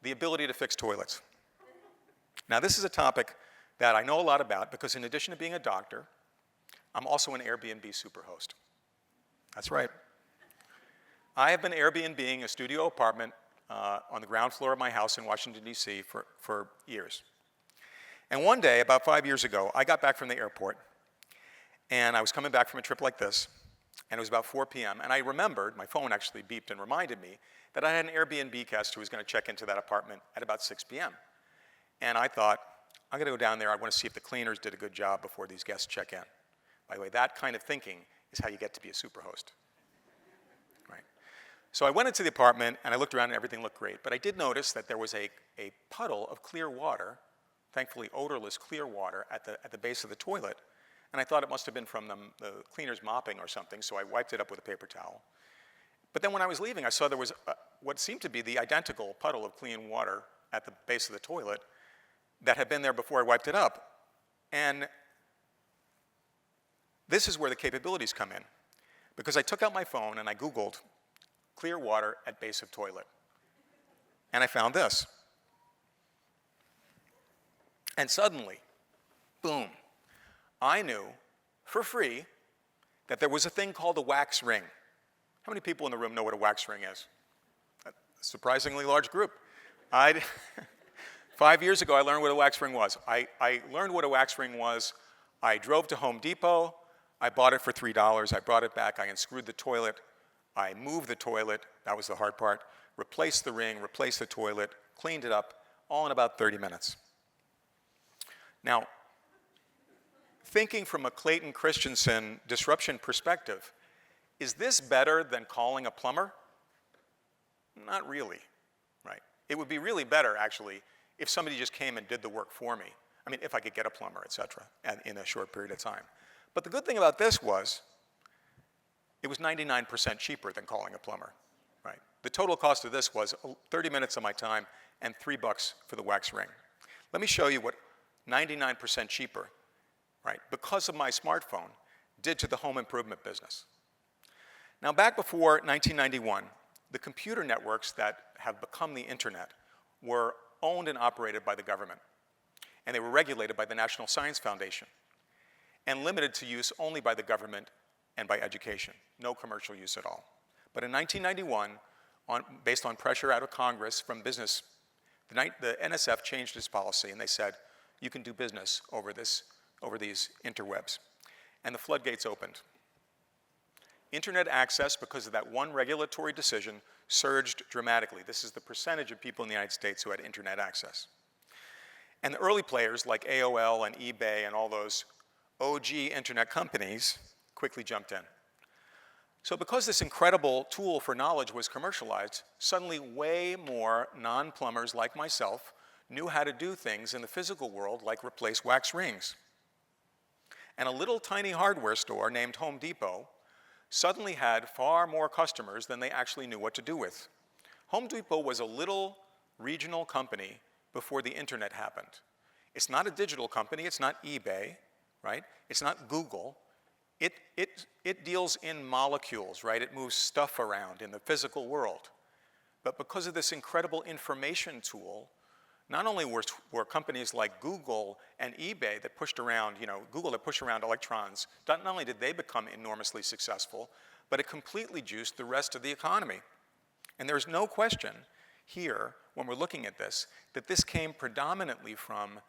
The ability to fix toilets. Now, this is a topic that I know a lot about because in addition to being a doctor, I'm also an Airbnb superhost. That's right. I have been Airbnb-ing a studio apartment on the ground floor of my house in Washington, D.C. for years. And one day, about 5 years ago, I got back from the airport, and I was coming back from a trip like this, and it was about 4 p.m., and I remembered, my phone actually beeped and reminded me, that I had an Airbnb guest who was going to check into that apartment at about 6 p.m. And I thought, I'm going to go down there, I want to see if the cleaners did a good job before these guests check in. By the way, that kind of thinking is how you get to be a superhost. Right? So I went into the apartment, and I looked around, and everything looked great, but I did notice that there was a puddle of clear water, thankfully odorless clear water, at the base of the toilet. And I thought it must have been from the cleaners mopping or something, so I wiped it up with a paper towel. But then when I was leaving, I saw there was what seemed to be the identical puddle of clean water at the base of the toilet that had been there before I wiped it up. And this is where the capabilities come in. Because I took out my phone and I Googled clear water at base of toilet. And I found this. And suddenly, boom, I knew for free that there was a thing called a wax ring. How many people in the room know what a wax ring is? A surprisingly large group. 5 years ago, I learned what a wax ring was. I learned what a wax ring was. I drove to Home Depot. I bought it for $3. I brought it back. I unscrewed the toilet. I moved the toilet. That was the hard part. Replaced the ring, replaced the toilet, cleaned it up, all in about 30 minutes. Now, thinking from a Clayton Christensen disruption perspective, is this better than calling a plumber? Not really, right? It would be really better, actually, if somebody just came and did the work for me. I mean, if I could get a plumber, et cetera, in a short period of time. But the good thing about this was, it was 99% cheaper than calling a plumber, right? The total cost of this was 30 minutes of my time and $3 for the wax ring. Let me show you what 99% cheaper, right, because of my smartphone, did to the home improvement business. Now, back before 1991, the computer networks that have become the internet were owned and operated by the government, and they were regulated by the National Science Foundation, and limited to use only by the government and by education, no commercial use at all. But in 1991, based on pressure out of Congress from business, the NSF changed its policy, and they said, you can do business over these interwebs. And the floodgates opened. Internet access, because of that one regulatory decision, surged dramatically. This is the percentage of people in the United States who had internet access. And the early players like AOL and eBay and all those OG internet companies quickly jumped in. So because this incredible tool for knowledge was commercialized, suddenly way more non-plumbers like myself knew how to do things in the physical world like replace wax rings. And a little tiny hardware store named Home Depot suddenly had far more customers than they actually knew what to do with. Home Depot was a little regional company before the internet happened. It's not a digital company, it's not eBay, right? It's not Google. It deals in molecules, right? It moves stuff around in the physical world. But because of this incredible information tool, not only were companies like Google and eBay that pushed around, Google that pushed around electrons, not only did they become enormously successful, but it completely juiced the rest of the economy. And there's no question here, when we're looking at this, that this came predominantly from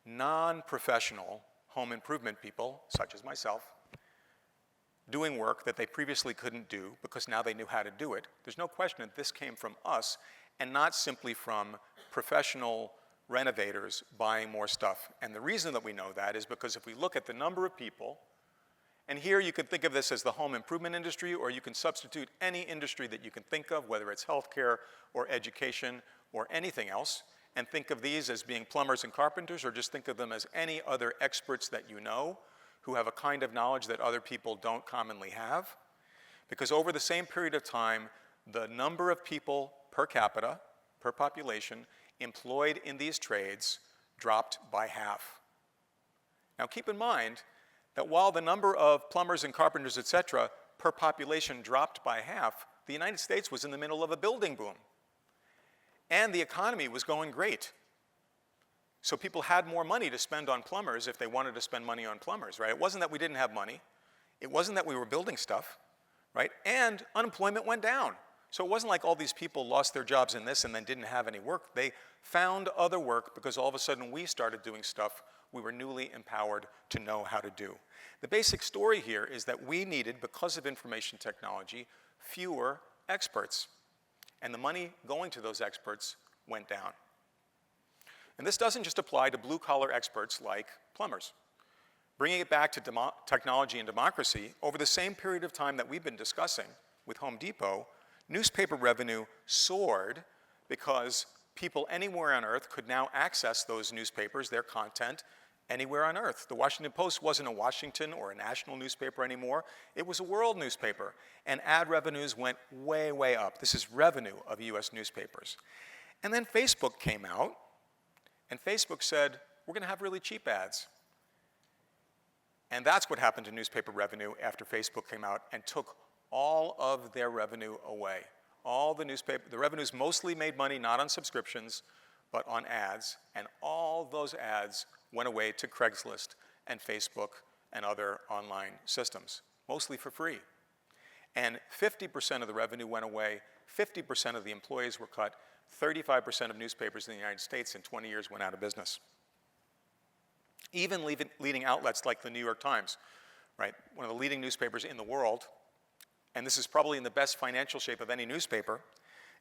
non-professional home improvement people, such as myself, doing work that they previously couldn't do because now they knew how to do it. There's no question that this came from us and not simply from professional renovators buying more stuff. And the reason that we know that is because if we look at the number of people, and here you can think of this as the home improvement industry, or you can substitute any industry that you can think of, whether it's healthcare or education or anything else, and think of these as being plumbers and carpenters, or just think of them as any other experts that you know who have a kind of knowledge that other people don't commonly have. Because over the same period of time, the number of people per capita, per population, employed in these trades dropped by half. Now keep in mind that while the number of plumbers and carpenters, et cetera, per population dropped by half, the United States was in the middle of a building boom. And the economy was going great. So people had more money to spend on plumbers if they wanted to spend money on plumbers, right? It wasn't that we didn't have money. It wasn't that we were building stuff, right? And unemployment went down. So it wasn't like all these people lost their jobs in this and then didn't have any work. They found other work because all of a sudden we started doing stuff we were newly empowered to know how to do. The basic story here is that we needed, because of information technology, fewer experts. And the money going to those experts went down. And this doesn't just apply to blue-collar experts like plumbers. Bringing it back to technology and democracy, over the same period of time that we've been discussing with Home Depot, newspaper revenue soared because people anywhere on Earth could now access those newspapers, their content, anywhere on Earth. The Washington Post wasn't a Washington or a national newspaper anymore. It was a world newspaper. And ad revenues went way, way up. This is revenue of US newspapers. And then Facebook came out, and Facebook said, we're going to have really cheap ads. And that's what happened to newspaper revenue after Facebook came out and took all of their revenue away. All the revenues mostly made money not on subscriptions, but on ads, and all those ads went away to Craigslist and Facebook and other online systems, mostly for free. And 50% of the revenue went away, 50% of the employees were cut, 35% of newspapers in the United States in 20 years went out of business. Even leading outlets like the New York Times, right, one of the leading newspapers in the world, and this is probably in the best financial shape of any newspaper,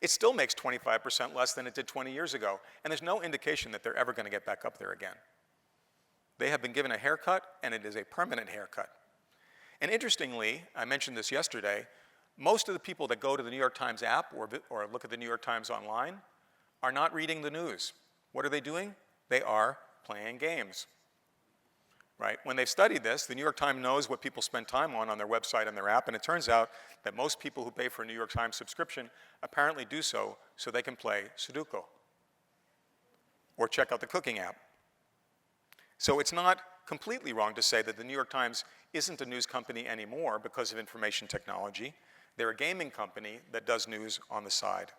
it still makes 25% less than it did 20 years ago. And there's no indication that they're ever going to get back up there again. They have been given a haircut, and it is a permanent haircut. And interestingly, I mentioned this yesterday, most of the people that go to the New York Times app or look at the New York Times online are not reading the news. What are they doing? They are playing games. Right? When they've studied this, the New York Times knows what people spend time on their website and their app, and it turns out that most people who pay for a New York Times subscription apparently do so they can play Sudoku or check out the cooking app. So it's not completely wrong to say that the New York Times isn't a news company anymore because of information technology. They're a gaming company that does news on the side.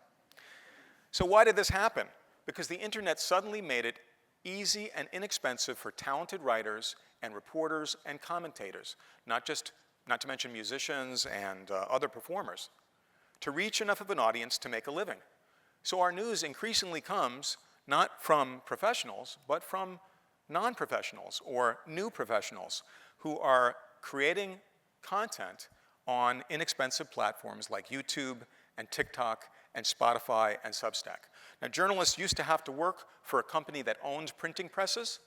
So why did this happen? Because the internet suddenly made it easy and inexpensive for talented writers and reporters and commentators, not to mention musicians and other performers, to reach enough of an audience to make a living. So our news increasingly comes not from professionals, but from non-professionals or new professionals who are creating content on inexpensive platforms like YouTube and TikTok and Spotify and Substack. Now, journalists used to have to work for a company that owned printing presses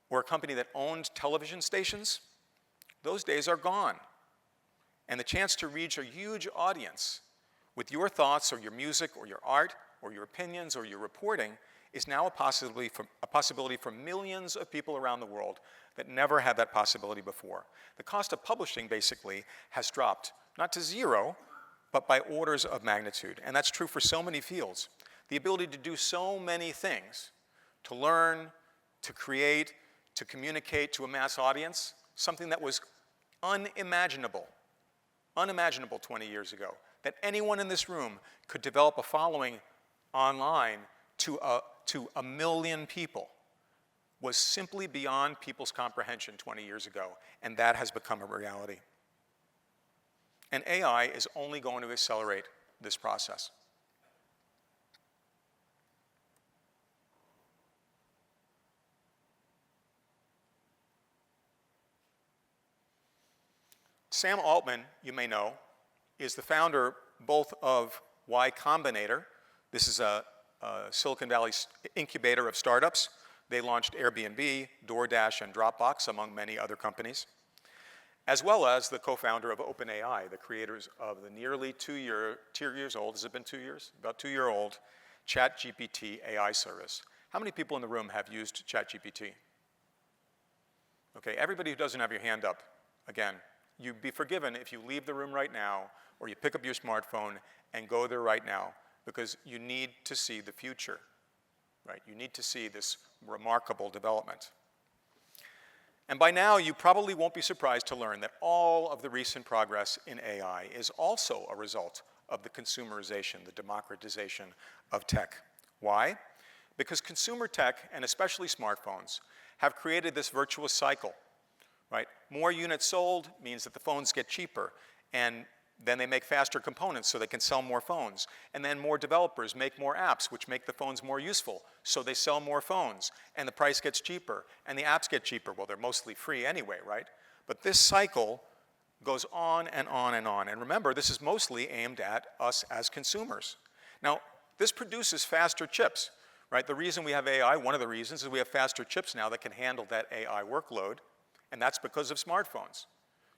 or a company that owned television stations. Those days are gone. And the chance to reach a huge audience with your thoughts or your music or your art or your opinions or your reporting is now a possibility for millions of people around the world that never had that possibility before. The cost of publishing, basically, has dropped, not to zero, but by orders of magnitude. And that's true for so many fields. The ability to do so many things, to learn, to create, to communicate to a mass audience, something that was unimaginable 20 years ago, that anyone in this room could develop a following online to a million people, was simply beyond people's comprehension 20 years ago, and that has become a reality. And AI is only going to accelerate this process. Sam Altman, you may know, is the founder both of Y Combinator. This is a Silicon Valley incubator of startups. They launched Airbnb, DoorDash, and Dropbox, among many other companies, as well as the co-founder of OpenAI, the creators of the nearly 2 years old, has it been 2 years? About 2-year-old ChatGPT AI service. How many people in the room have used ChatGPT? Okay, everybody who doesn't have your hand up, again, you'd be forgiven if you leave the room right now or you pick up your smartphone and go there right now, because you need to see the future, right? You need to see this remarkable development. And by now, you probably won't be surprised to learn that all of the recent progress in AI is also a result of the consumerization, the democratization of tech. Why? Because consumer tech, and especially smartphones, have created this virtuous cycle, right? More units sold means that the phones get cheaper, and then they make faster components so they can sell more phones. And then more developers make more apps, which make the phones more useful, so they sell more phones, and the price gets cheaper, and the apps get cheaper. Well, they're mostly free anyway, right? But this cycle goes on and on and on. And remember, this is mostly aimed at us as consumers. Now, this produces faster chips, right? The reason we have AI, one of the reasons, is we have faster chips now that can handle that AI workload, and that's because of smartphones.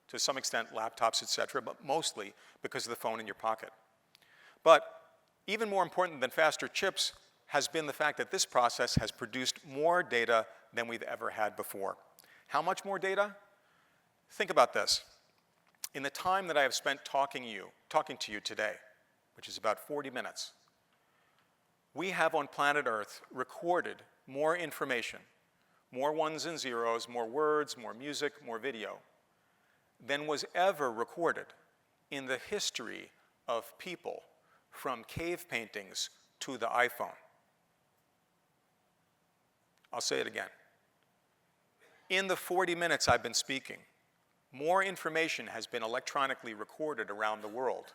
To some extent, laptops, et cetera, but mostly because of the phone in your pocket. But even more important than faster chips has been the fact that this process has produced more data than we've ever had before. How much more data? Think about this. In the time that I have spent talking to you today, which is about 40 minutes, we have on planet Earth recorded more information, more ones and zeros, more words, more music, more video, than was ever recorded in the history of people, from cave paintings to the iPhone. I'll say it again. In the 40 minutes I've been speaking, more information has been electronically recorded around the world,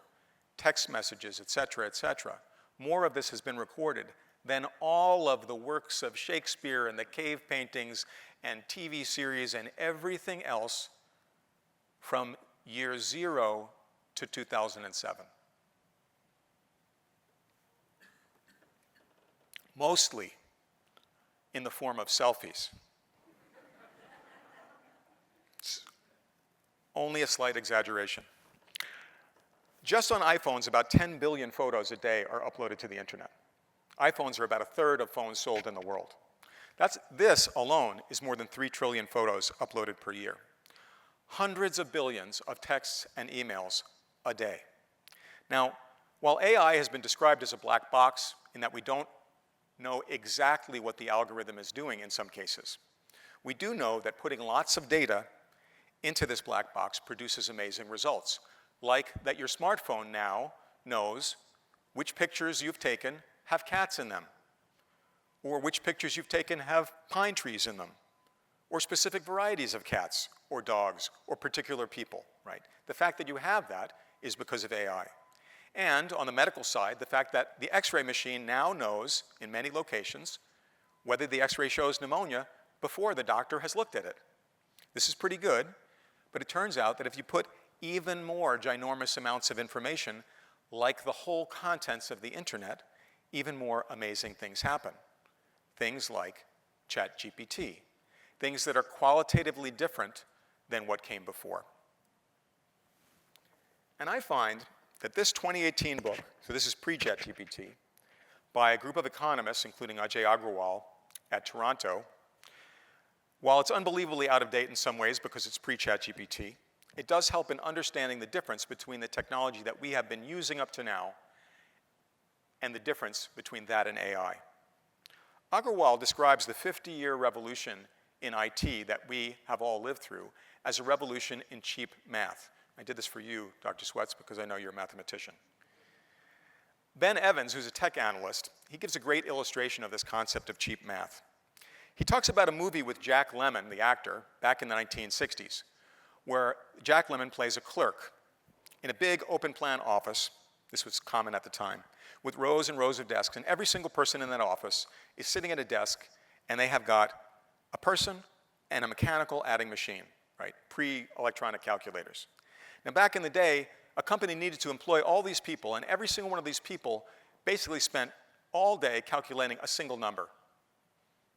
text messages, et cetera, et cetera. More of this has been recorded than all of the works of Shakespeare and the cave paintings and TV series and everything else from year 0 to 2007. Mostly in the form of selfies. It's only a slight exaggeration. Just on iPhones, about 10 billion photos a day are uploaded to the internet. iPhones are about 1/3 of phones sold in the world. This alone is more than 3 trillion photos uploaded per year. Hundreds of billions of texts and emails a day. Now, while AI has been described as a black box in that we don't know exactly what the algorithm is doing in some cases, we do know that putting lots of data into this black box produces amazing results, like that your smartphone now knows which pictures you've taken have cats in them, or which pictures you've taken have pine trees in them, or specific varieties of cats or dogs or particular people, right? The fact that you have that is because of AI. And on the medical side, the fact that the X-ray machine now knows, in many locations, whether the x-ray shows pneumonia before the doctor has looked at it. This is pretty good, but it turns out that if you put even more ginormous amounts of information, like the whole contents of the internet, even more amazing things happen. Things like ChatGPT, things that are qualitatively different than what came before. And I find that this 2018 book, so this is pre-ChatGPT, by a group of economists, including Ajay Agrawal at Toronto, while it's unbelievably out of date in some ways because it's pre-ChatGPT, it does help in understanding the difference between the technology that we have been using up to now and the difference between that and AI. Agrawal describes the 50-year revolution in IT that we have all lived through as a revolution in cheap math. I did this for you, Dr. Sweats, because I know you're a mathematician. Ben Evans, who's a tech analyst, he gives a great illustration of this concept of cheap math. He talks about a movie with Jack Lemmon, the actor, back in the 1960s, where Jack Lemmon plays a clerk in a big open-plan office, this was common at the time, with rows and rows of desks, and every single person in that office is sitting at a desk, and they have got a person and a mechanical adding machine, right, pre-electronic calculators. Now, back in the day, a company needed to employ all these people, and every single one of these people basically spent all day calculating a single number.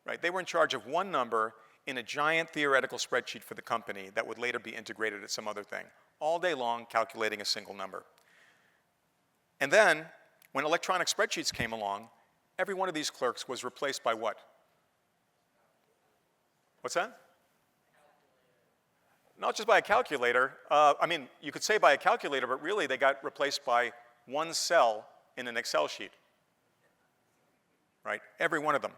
Right? They were in charge of one number in a giant theoretical spreadsheet for the company that would later be integrated at some other thing, all day long calculating a single number. And then, when electronic spreadsheets came along, every one of these clerks was replaced by what? What's that? Not just by a calculator. I mean, you could say by a calculator, but really they got replaced by one cell in an Excel sheet. Right? Every one of them.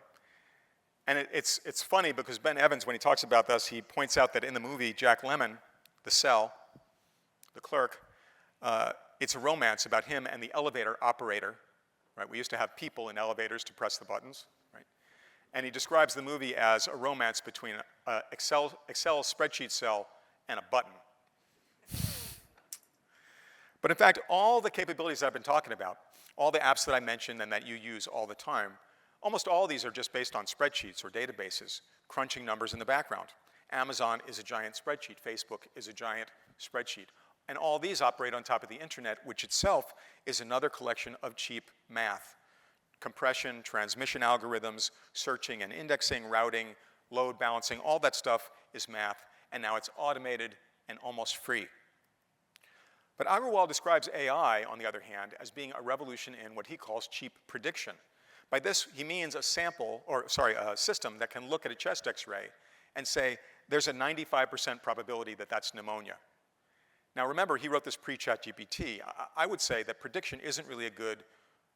And it's funny because Ben Evans, when he talks about this, he points out that in the movie, Jack Lemmon, the cell, the clerk, it's a romance about him and the elevator operator. Right? We used to have people in elevators to press the buttons. Right? And he describes the movie as a romance between an Excel spreadsheet cell and a button. But in fact, all the capabilities that I've been talking about, all the apps that I mentioned and that you use all the time, almost all of these are just based on spreadsheets or databases, crunching numbers in the background. Amazon is a giant spreadsheet. Facebook is a giant spreadsheet. And all these operate on top of the internet, which itself is another collection of cheap math. Compression, transmission algorithms, searching and indexing, routing, load balancing, all that stuff is math, and now it's automated and almost free. But Agrawal describes AI, on the other hand, as being a revolution in what he calls cheap prediction. By this, he means a system that can look at a chest x-ray and say, there's a 95% probability that that's pneumonia. Now remember, he wrote this pre-ChatGPT. I would say that prediction isn't really a good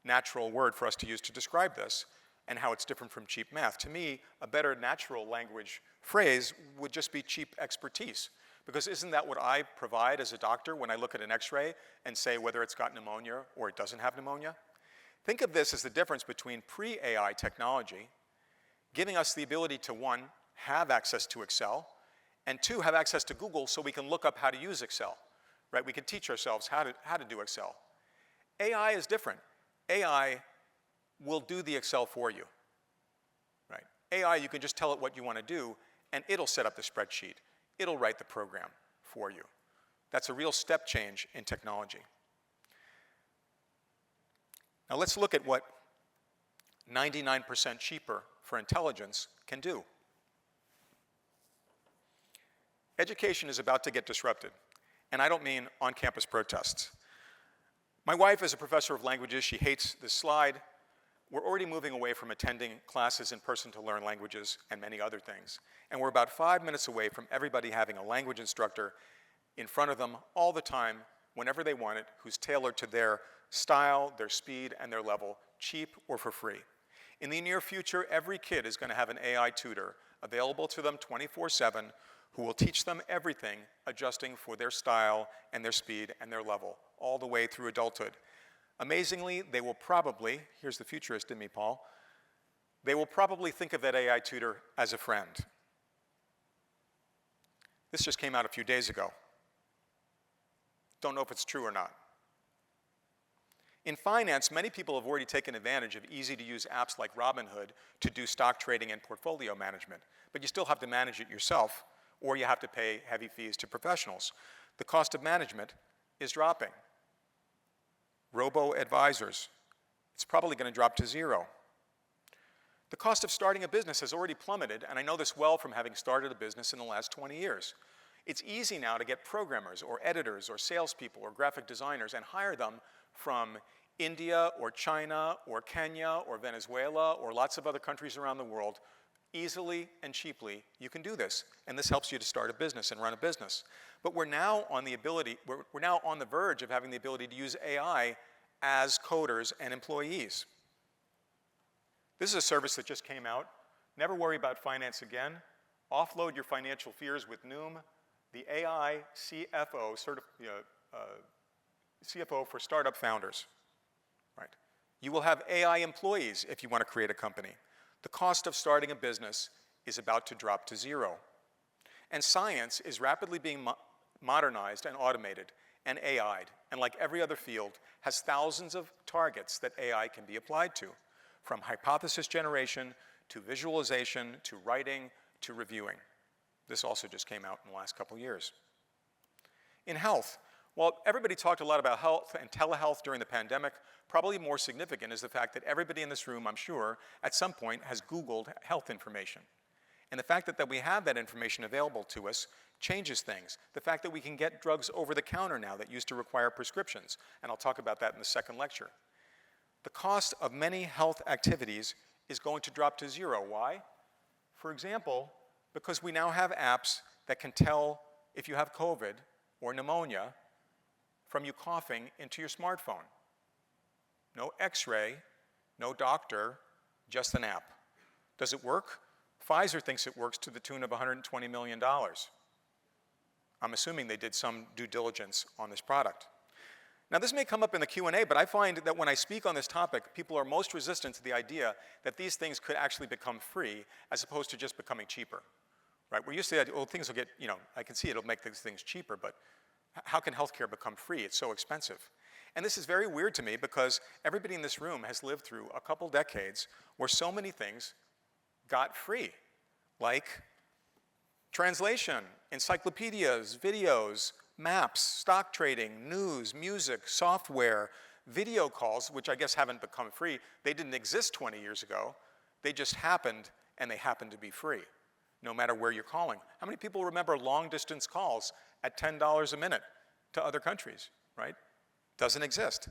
natural word for us to use to describe this and how it's different from cheap math. To me, a better natural language phrase would just be cheap expertise. Because isn't that what I provide as a doctor when I look at an x-ray and say whether it's got pneumonia or it doesn't have pneumonia? Think of this as the difference between pre-AI technology giving us the ability to, one, have access to Excel, and two, have access to Google so we can look up how to use Excel. Right? We can teach ourselves how to do Excel. AI is different. AI will do the Excel for you. Right? AI, you can just tell it what you want to do, and it'll set up the spreadsheet. It'll write the program for you. That's a real step change in technology. Now let's look at what 99% cheaper for intelligence can do. Education is about to get disrupted, and I don't mean on-campus protests. My wife is a professor of languages. She hates this slide. We're already moving away from attending classes in person to learn languages and many other things. And we're about 5 minutes away from everybody having a language instructor in front of them all the time, whenever they want it, who's tailored to their style, their speed, and their level, cheap or for free. In the near future, every kid is going to have an AI tutor available to them 24/7 who will teach them everything, adjusting for their style and their speed and their level, all the way through adulthood. Amazingly, they will probably, here's the futurist in me, Paul, they will probably think of that AI tutor as a friend. This just came out a few days ago. Don't know if it's true or not. In finance, many people have already taken advantage of easy-to-use apps like Robinhood to do stock trading and portfolio management, but you still have to manage it yourself, or you have to pay heavy fees to professionals. The cost of management is dropping. Robo-advisors, it's probably going to drop to zero. The cost of starting a business has already plummeted, and I know this well from having started a business in the last 20 years. It's easy now to get programmers or editors or salespeople or graphic designers and hire them from India or China or Kenya or Venezuela or lots of other countries around the world. Easily and cheaply, you can do this, and this helps you to start a business and run a business. But we're now on the verge of having the ability to use AI as coders and employees. This is a service that just came out. Never worry about finance again. Offload your financial fears with Noom, the AI CFO, CFO for startup founders. Right? You will have AI employees if you want to create a company. The cost of starting a business is about to drop to zero. And science is rapidly being modernized and automated and AI'd, and like every other field, has thousands of targets that AI can be applied to, from hypothesis generation to visualization to writing to reviewing. This also just came out in the last couple of years. In health, while everybody talked a lot about health and telehealth during the pandemic, probably more significant is the fact that everybody in this room, I'm sure, at some point has Googled health information. And the fact that we have that information available to us changes things. The fact that we can get drugs over the counter now that used to require prescriptions, and I'll talk about that in the second lecture. The cost of many health activities is going to drop to zero. Why? For example, because we now have apps that can tell if you have COVID or pneumonia from you coughing into your smartphone. No x-ray, no doctor, just an app. Does it work? Pfizer thinks it works to the tune of $120 million. I'm assuming they did some due diligence on this product. Now, this may come up in the Q&A, but I find that when I speak on this topic, people are most resistant to the idea that these things could actually become free as opposed to just becoming cheaper. Right? We're used to that, well, things will get, I can see it'll make these things cheaper, but how can healthcare become free? It's so expensive. And this is very weird to me because everybody in this room has lived through a couple decades where so many things got free, like translation, encyclopedias, videos, maps, stock trading, news, music, software, video calls, which I guess haven't become free. They didn't exist 20 years ago. They just happened, and they happened to be free, no matter where you're calling. How many people remember long-distance calls at $10 a minute to other countries, right? Doesn't exist.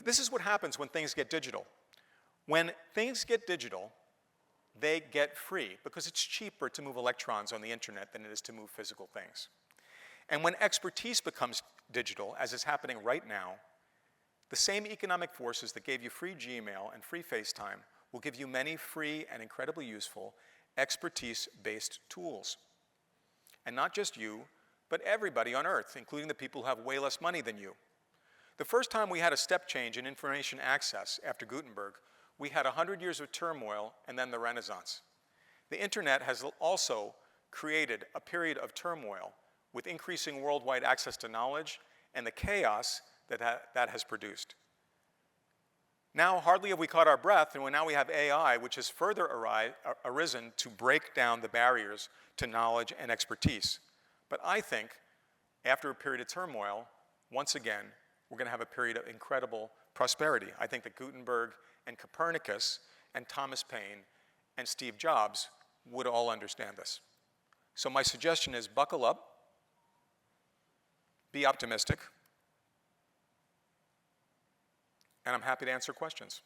This is what happens when things get digital. When things get digital, they get free because it's cheaper to move electrons on the internet than it is to move physical things. And when expertise becomes digital, as is happening right now, the same economic forces that gave you free Gmail and free FaceTime will give you many free and incredibly useful expertise-based tools. And not just you, but everybody on Earth, including the people who have way less money than you. The first time we had a step change in information access after Gutenberg, we had 100 years of turmoil and then the Renaissance. The internet has also created a period of turmoil with increasing worldwide access to knowledge and the chaos that has produced. Now, hardly have we caught our breath, and now we have AI, which has further arisen to break down the barriers to knowledge and expertise. But I think, after a period of turmoil, once again, we're going to have a period of incredible prosperity. I think that Gutenberg and Copernicus and Thomas Paine and Steve Jobs would all understand this. So my suggestion is buckle up, be optimistic, and I'm happy to answer questions.